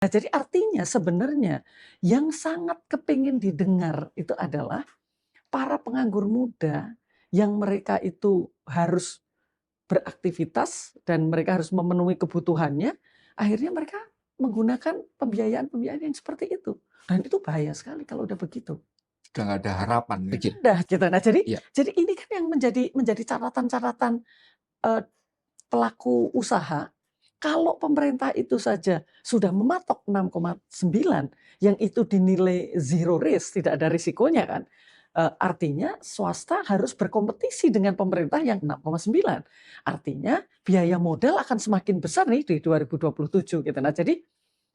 Nah, jadi artinya sebenarnya yang sangat kepingin didengar itu adalah para penganggur muda yang mereka itu harus beraktivitas dan mereka harus memenuhi kebutuhannya, akhirnya mereka menggunakan pembiayaan-pembiayaan yang seperti itu. Dan itu bahaya sekali kalau udah begitu. Sudah nggak ada harapan gitu. Udah gitu. Nah, Iya. jadi ini kan yang menjadi catatan-catatan pelaku usaha. Kalau pemerintah itu saja sudah mematok 6,9 yang itu dinilai zero risk, tidak ada risikonya kan. Artinya swasta harus berkompetisi dengan pemerintah yang 6,9. Artinya biaya modal akan semakin besar nih di 2027 gitu. Nah, jadi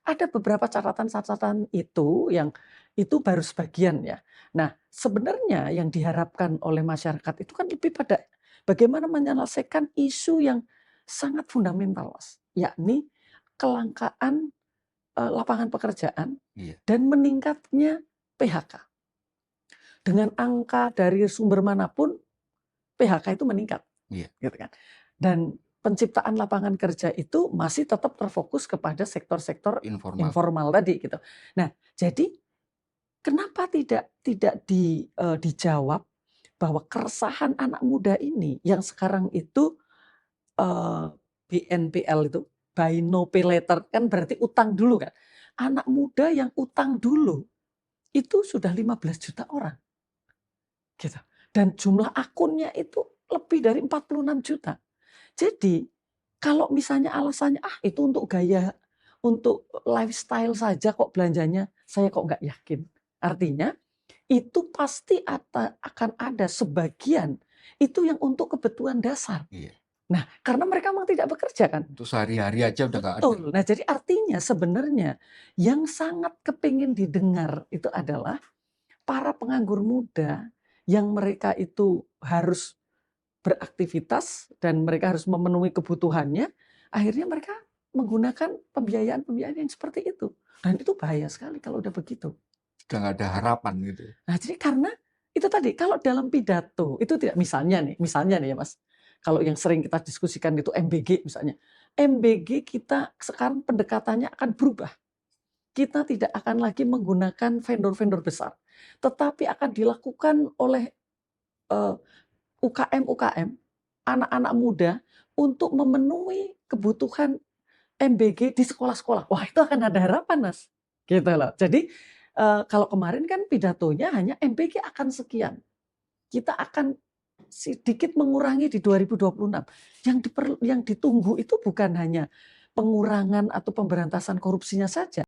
ada beberapa catatan-catatan itu yang itu baru sebagian ya. Nah, sebenarnya yang diharapkan oleh masyarakat itu kan lebih pada bagaimana menyelesaikan isu yang sangat fundamental, Mas, yakni kelangkaan lapangan pekerjaan Iya. dan meningkatnya PHK. Dengan angka dari sumber manapun PHK itu meningkat, Iya. gitu kan. Dan penciptaan lapangan kerja itu masih tetap terfokus kepada sektor-sektor Informal. informal tadi gitu. Nah, jadi kenapa tidak dijawab bahwa keresahan anak muda ini yang sekarang itu BNPL itu, buy no pay later, kan berarti utang dulu kan. Anak muda yang utang dulu itu sudah 15 juta orang. Gitu. Dan jumlah akunnya itu lebih dari 46 juta. Jadi kalau misalnya alasannya itu untuk gaya, untuk lifestyle saja kok belanjanya, saya kok nggak yakin. Artinya itu pasti akan ada sebagian itu yang untuk kebutuhan dasar. Iya. Nah, karena mereka memang tidak bekerja kan. Untuk sehari-hari aja udah nggak ada. Betul. Nah, jadi artinya sebenarnya yang sangat kepingin didengar itu adalah para penganggur muda yang mereka itu harus beraktivitas dan mereka harus memenuhi kebutuhannya, akhirnya mereka menggunakan pembiayaan-pembiayaan yang seperti itu. Dan itu bahaya sekali kalau udah begitu. Sudah nggak ada harapan gitu. Nah, jadi karena itu tadi, kalau dalam pidato itu tidak, misalnya nih ya Mas, kalau yang sering kita diskusikan itu MBG misalnya. MBG kita sekarang pendekatannya akan berubah. Kita tidak akan lagi menggunakan vendor-vendor besar, tetapi akan dilakukan oleh UKM-UKM, anak-anak muda untuk memenuhi kebutuhan MBG di sekolah-sekolah. Wah, itu akan ada harapan, Mas. Gitu loh. Jadi kalau kemarin kan pidatonya hanya MBG akan sekian. Kita akan sedikit mengurangi di 2026. Yang ditunggu itu bukan hanya pengurangan atau pemberantasan korupsinya saja.